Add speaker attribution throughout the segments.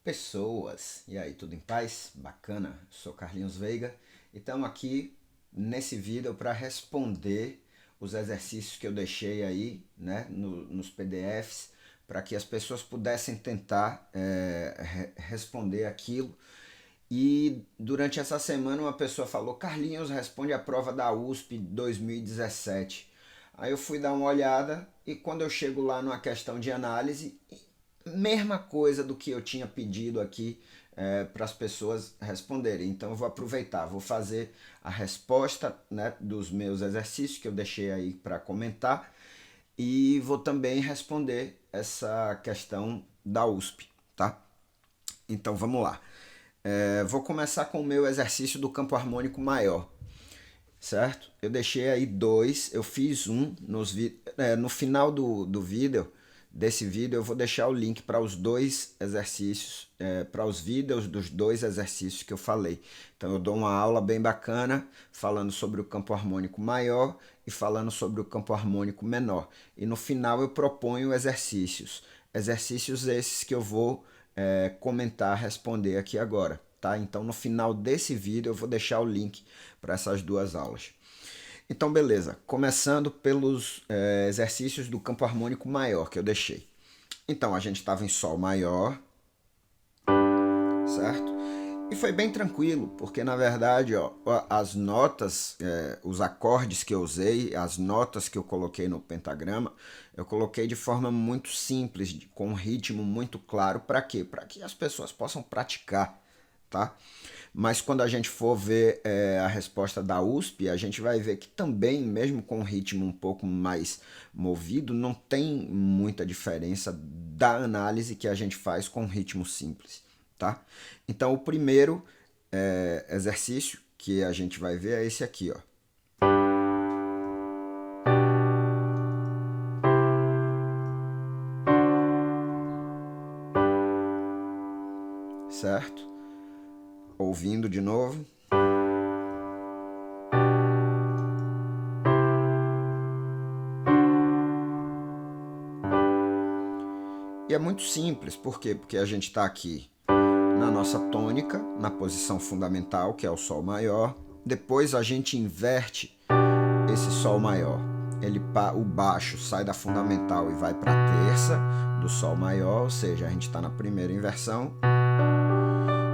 Speaker 1: Pessoas, e aí, tudo em paz? Bacana, sou Carlinhos Veiga e estamos aqui nesse vídeo para responder os exercícios que eu deixei aí, né, nos PDFs, para que as pessoas pudessem tentar responder aquilo. E durante essa semana uma pessoa falou: Carlinhos, responde a prova da USP 2017. Aí eu fui dar uma olhada e quando eu chego lá numa questão de análise, mesma coisa do que eu tinha pedido aqui para as pessoas responderem. Então eu vou aproveitar, vou fazer a resposta, né, dos meus exercícios que eu deixei aí para comentar e vou também responder essa questão da USP, tá? Então vamos lá. Vou começar com o meu exercício do campo harmônico maior, certo? Eu deixei aí dois, eu fiz um no final do vídeo, desse vídeo eu vou deixar o link para os dois exercícios, para os vídeos dos dois exercícios que eu falei. Então eu dou uma aula bem bacana falando sobre o campo harmônico maior e falando sobre o campo harmônico menor. E no final eu proponho exercícios. Exercícios esses que eu vou comentar, responder aqui agora. Tá? Então no final desse vídeo eu vou deixar o link para essas duas aulas. Então beleza, começando pelos exercícios do campo harmônico maior que eu deixei. Então a gente estava em Sol maior, certo? E foi bem tranquilo, porque na verdade ó, as notas, os acordes que eu usei, as notas que eu coloquei no pentagrama, eu coloquei de forma muito simples, com um ritmo muito claro. Para quê? Para que as pessoas possam praticar, tá? Mas quando a gente for ver a resposta da USP, a gente vai ver que também, mesmo com um ritmo um pouco mais movido, não tem muita diferença da análise que a gente faz com um ritmo simples, tá? Então o primeiro exercício que a gente vai ver é esse aqui, ó. Certo? Ouvindo de novo. E é muito simples, por quê? Porque a gente está aqui na nossa tônica, na posição fundamental, que é o Sol maior. Depois a gente inverte esse Sol maior. O baixo sai da fundamental e vai para a terça do Sol maior, ou seja, a gente está na primeira inversão.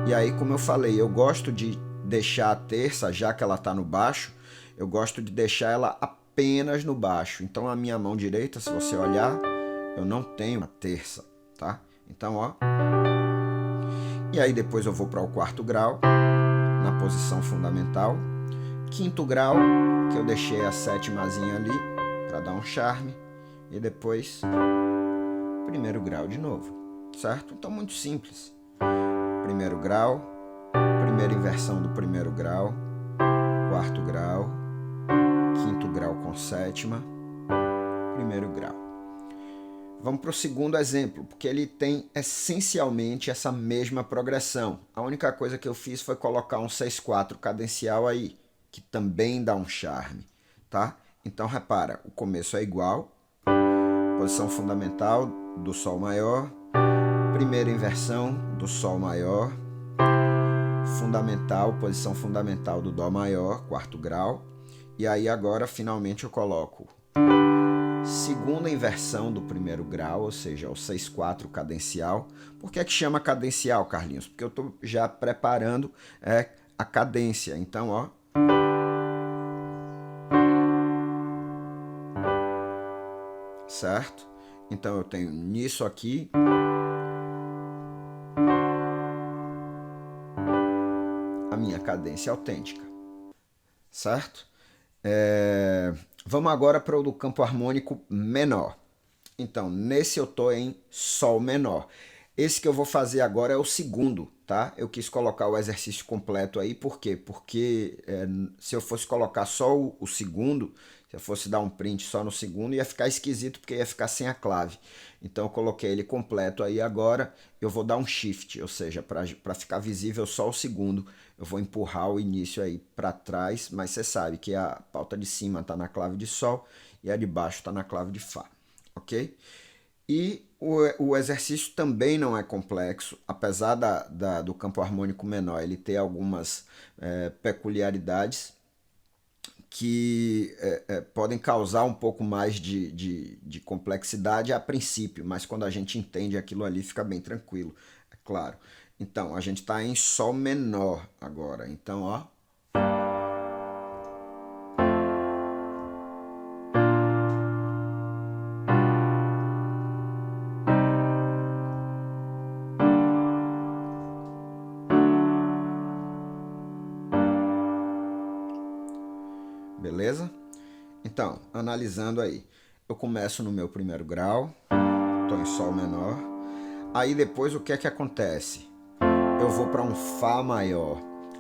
Speaker 1: E aí, como eu falei, eu gosto de deixar a terça, já que ela está no baixo, eu gosto de deixar ela apenas no baixo. Então a minha mão direita, se você olhar, eu não tenho a terça, tá? Então, ó. E aí depois eu vou para o quarto grau, na posição fundamental. Quinto grau, que eu deixei a sétimazinha ali, para dar um charme. E depois, primeiro grau de novo, certo? Então, muito simples. Primeiro grau, primeira inversão do primeiro grau, quarto grau, quinto grau com sétima, primeiro grau. Vamos para o segundo exemplo, porque ele tem essencialmente essa mesma progressão. A única coisa que eu fiz foi colocar um 6/4 cadencial aí, que também dá um charme, tá? Então repara, o começo é igual, posição fundamental do Sol maior, primeira inversão do Sol maior, fundamental, posição fundamental do Dó maior, quarto grau, e aí agora finalmente eu coloco segunda inversão do primeiro grau, ou seja, o 6/4 cadencial. Por que é que chama cadencial, Carlinhos? Porque eu estou já preparando a cadência. Então, ó. Certo? Então eu tenho nisso aqui a minha cadência autêntica. Certo? Vamos agora para o do campo harmônico menor. Então, nesse eu estou em Sol menor. Esse que eu vou fazer agora é o segundo, tá? Eu quis colocar o exercício completo aí, por quê? Porque se eu fosse colocar só o segundo, se eu fosse dar um print só no segundo, ia ficar esquisito, porque ia ficar sem a clave. Então eu coloquei ele completo aí agora, eu vou dar um shift, ou seja, para ficar visível só o segundo, eu vou empurrar o início aí para trás, mas você sabe que a pauta de cima está na clave de Sol e a de baixo está na clave de Fá, ok? E o exercício também não é complexo, apesar do campo harmônico menor ele ter algumas peculiaridades que podem causar um pouco mais de complexidade a princípio, mas quando a gente entende aquilo ali fica bem tranquilo, é claro. Então, a gente está em Sol menor agora. Então, ó. Beleza? Então, analisando aí. Eu começo no meu primeiro grau, estou em Sol menor. Aí depois o que é que acontece? Eu vou para um Fá maior.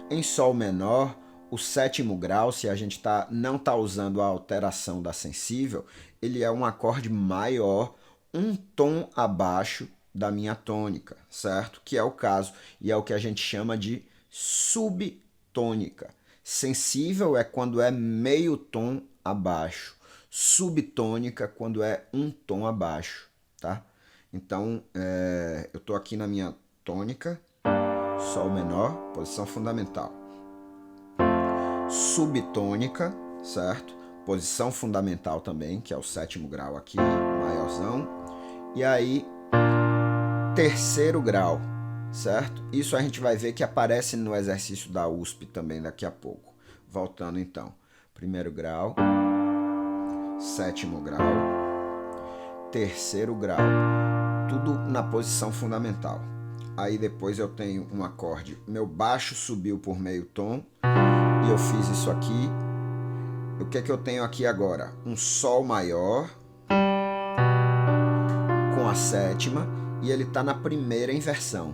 Speaker 1: Em Sol menor, o sétimo grau, se a gente não está usando a alteração da sensível, ele é um acorde maior, um tom abaixo da minha tônica, certo? Que é o caso, e é o que a gente chama de subtônica. Sensível é quando é meio tom abaixo. Subtônica quando é um tom abaixo, tá? Então, eu estou aqui na minha tônica, Sol menor, posição fundamental. Subtônica, certo? Posição fundamental também, que é o sétimo grau aqui, maiorzão. E aí, terceiro grau, certo? Isso a gente vai ver que aparece no exercício da USP também daqui a pouco. Voltando então, primeiro grau, sétimo grau, terceiro grau, tudo na posição fundamental. Aí depois eu tenho um acorde, meu baixo subiu por meio tom, e eu fiz isso aqui. O que é que eu tenho aqui agora? Um Sol maior com a sétima, e ele está na primeira inversão.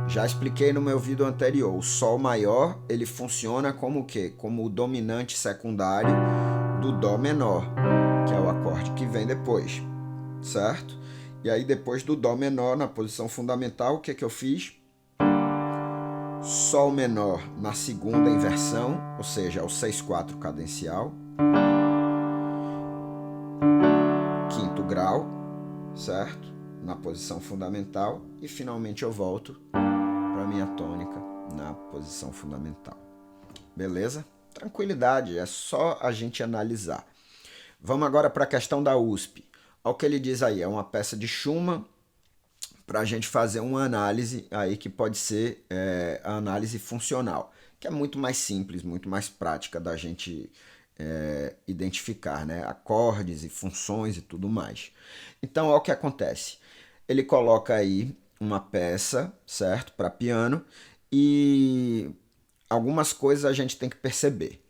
Speaker 1: Já expliquei no meu vídeo anterior, o Sol maior ele funciona como o quê? Como o dominante secundário do Dó menor, que é o acorde que vem depois, certo? E aí depois do Dó menor na posição fundamental, o que é que eu fiz? Sol menor na segunda inversão, ou seja, o 6/4 cadencial, quinto grau, certo? Na posição fundamental, e finalmente eu volto para minha tônica na posição fundamental. Beleza? Tranquilidade, é só a gente analisar. Vamos agora para a questão da USP. Olha o que ele diz aí, é uma peça de Schumann para a gente fazer uma análise aí que pode ser a análise funcional, que é muito mais simples, muito mais prática da gente identificar, né? Acordes e funções e tudo mais. Então, olha o que acontece. Ele coloca aí uma peça, certo, para piano, e algumas coisas a gente tem que perceber.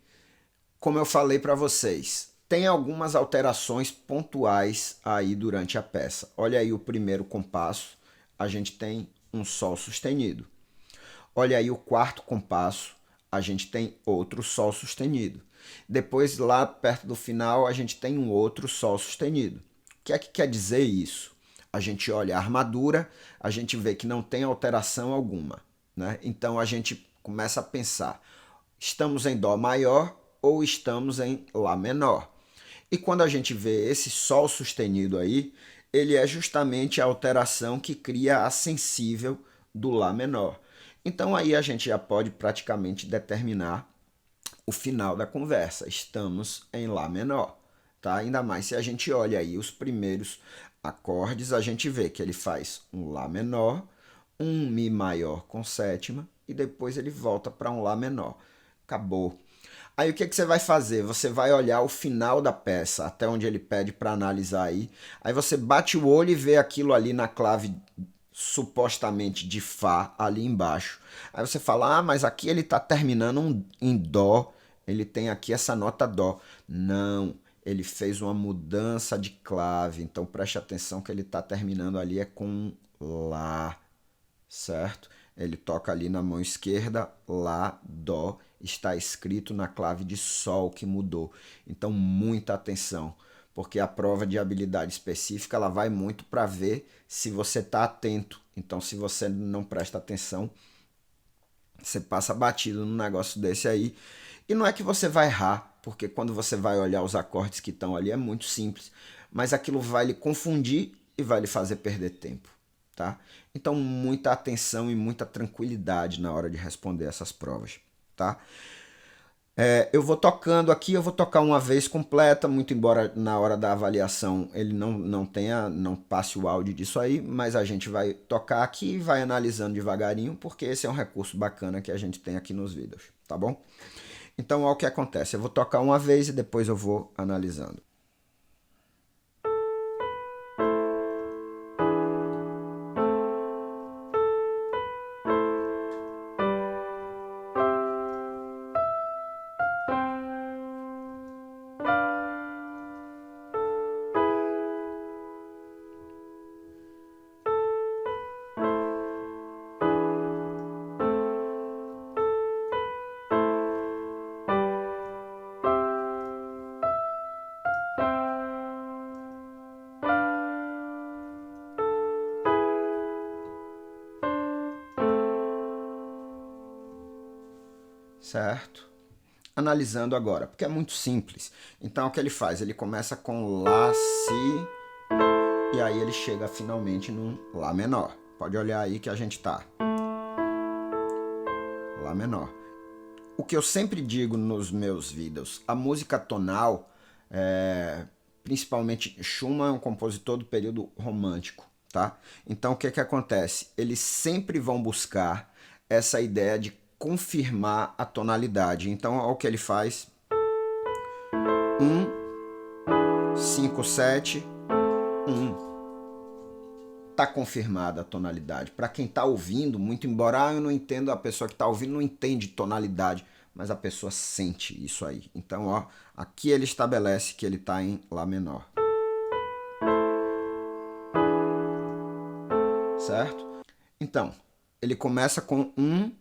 Speaker 1: Como eu falei para vocês, tem algumas alterações pontuais aí durante a peça. Olha aí o primeiro compasso, a gente tem um Sol sustenido. Olha aí o quarto compasso, a gente tem outro Sol sustenido. Depois, lá perto do final, a gente tem um outro Sol sustenido. O que é que quer dizer isso? A gente olha a armadura, a gente vê que não tem alteração alguma, né? Então a gente começa a pensar, estamos em Dó maior ou estamos em Lá menor? E quando a gente vê esse Sol sustenido aí, ele é justamente a alteração que cria a sensível do Lá menor. Então aí a gente já pode praticamente determinar o final da conversa. Estamos em Lá menor, tá? Ainda mais se a gente olha aí os primeiros acordes, a gente vê que ele faz um Lá menor, um Mi maior com sétima e depois ele volta para um Lá menor. Acabou. Aí o que você vai fazer? Você vai olhar o final da peça, até onde ele pede para analisar aí. Aí você bate o olho e vê aquilo ali na clave supostamente de Fá ali embaixo. Aí você fala, ah, mas aqui ele está terminando em Dó, ele tem aqui essa nota Dó. Não, ele fez uma mudança de clave, então preste atenção que ele está terminando ali é com Lá, certo? Ele toca ali na mão esquerda, Lá, Dó, está escrito na clave de Sol que mudou. Então muita atenção, porque a prova de habilidade específica ela vai muito para ver se você está atento. Então se você não presta atenção, você passa batido num negócio desse aí. E não é que você vai errar, porque quando você vai olhar os acordes que estão ali é muito simples, mas aquilo vai lhe confundir e vai lhe fazer perder tempo, tá? Então, muita atenção e muita tranquilidade na hora de responder essas provas, tá? Eu vou tocando aqui, eu vou tocar uma vez completa, muito embora na hora da avaliação ele não passe o áudio disso aí, mas a gente vai tocar aqui e vai analisando devagarinho, porque esse é um recurso bacana que a gente tem aqui nos vídeos, tá bom? Então, olha o que acontece, eu vou tocar uma vez e depois eu vou analisando. Certo? Analisando agora, porque é muito simples. Então, o que ele faz? Ele começa com Lá, Si, e aí ele chega finalmente num Lá menor. Pode olhar aí que a gente tá. Lá menor. O que eu sempre digo nos meus vídeos, a música tonal, principalmente Schumann é um compositor do período romântico, tá? Então, o que acontece? Eles sempre vão buscar essa ideia de confirmar a tonalidade. Então, olha o que ele faz. 1, 5, 7, 1. Tá confirmada a tonalidade. Para quem tá ouvindo, muito embora eu não entendo, a pessoa que tá ouvindo não entende tonalidade, mas a pessoa sente isso aí. Então, ó, aqui ele estabelece que ele tá em Lá menor. Certo? Então, ele começa com 1,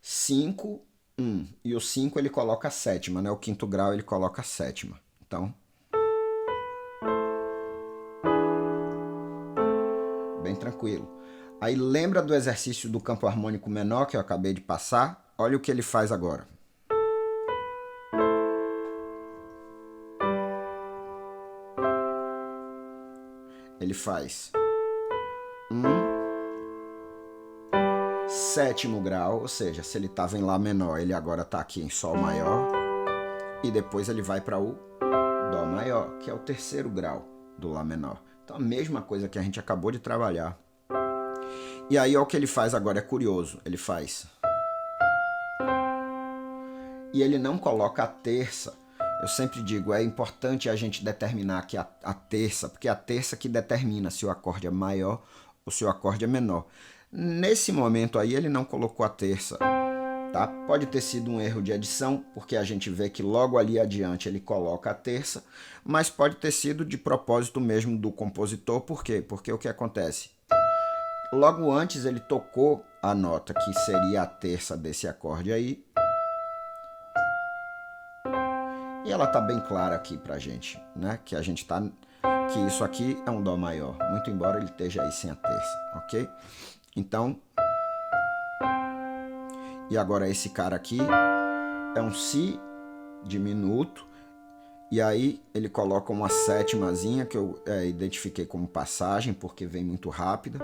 Speaker 1: 5, 1. E o 5 ele coloca a sétima, né? O quinto grau ele coloca a sétima. Então, bem tranquilo. Aí lembra do exercício do campo harmônico menor que eu acabei de passar? Olha o que ele faz agora. Ele faz 7º grau, ou seja, se ele estava em Lá menor, ele agora está aqui em Sol maior. E depois ele vai para o Dó maior, que é o 3º grau do Lá menor. Então a mesma coisa que a gente acabou de trabalhar. E aí ó, o que ele faz agora é curioso. Ele faz... E ele não coloca a terça. Eu sempre digo, é importante a gente determinar aqui a terça, porque é a terça que determina se o acorde é maior ou se o acorde é menor. Nesse momento aí ele não colocou a terça, tá? Pode ter sido um erro de edição, porque a gente vê que logo ali adiante ele coloca a terça, mas pode ter sido de propósito mesmo do compositor. Por quê? Porque o que acontece? Logo antes ele tocou a nota que seria a terça desse acorde aí, e ela tá bem clara aqui pra gente, né? Que a gente tá... que isso aqui é um Dó maior, muito embora ele esteja aí sem a terça, ok? Então... E agora esse cara aqui é um Si diminuto, e aí ele coloca uma sétimazinha que eu identifiquei como passagem, porque vem muito rápida,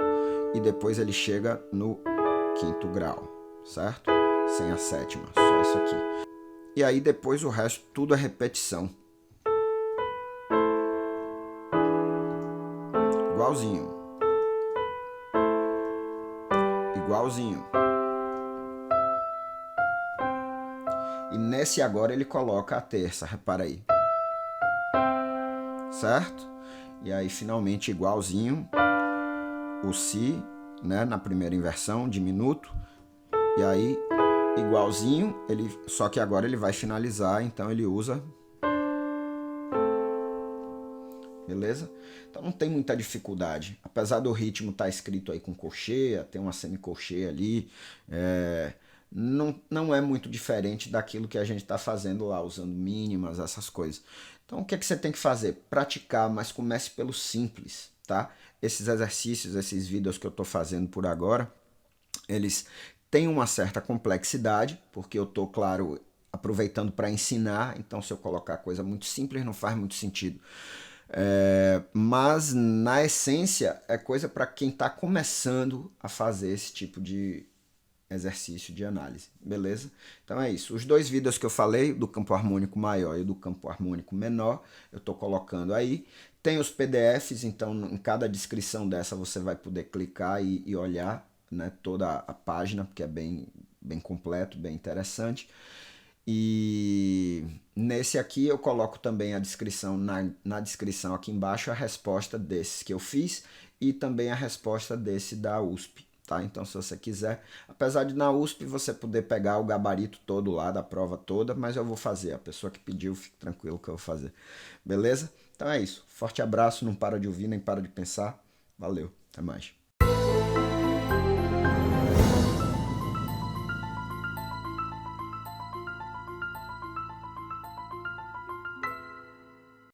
Speaker 1: e depois ele chega no 5º grau, certo? Sem a sétima, só isso aqui. E aí depois o resto tudo é repetição. Igualzinho. Igualzinho. E nesse agora ele coloca a terça, repara aí. Certo? E aí finalmente igualzinho o Si, né, na primeira inversão, diminuto. E aí igualzinho, só que agora ele vai finalizar, então ele usa... Beleza? Então não tem muita dificuldade. Apesar do ritmo estar escrito aí com colcheia, tem uma semicolcheia ali, não é muito diferente daquilo que a gente está fazendo lá, usando mínimas, essas coisas. Então o que é que você tem que fazer? Praticar, mas comece pelo simples, tá? Esses exercícios, esses vídeos que eu estou fazendo por agora, eles têm uma certa complexidade, porque eu estou, claro, aproveitando para ensinar, então se eu colocar coisa muito simples não faz muito sentido. Mas na essência é coisa para quem está começando a fazer esse tipo de exercício de análise, beleza? Então é isso. Os dois vídeos que eu falei, do campo harmônico maior e do campo harmônico menor, eu estou colocando aí. Tem os PDFs, então em cada descrição dessa você vai poder clicar e olhar, né, toda a página, porque é bem completo, bem interessante. E nesse aqui eu coloco também a descrição, na descrição aqui embaixo, a resposta desses que eu fiz e também a resposta desse da USP. Tá? Então, se você quiser, apesar de na USP você poder pegar o gabarito todo lá da prova toda, mas eu vou fazer. A pessoa que pediu, fique tranquilo que eu vou fazer. Beleza? Então é isso. Forte abraço, não para de ouvir, nem para de pensar. Valeu, até mais.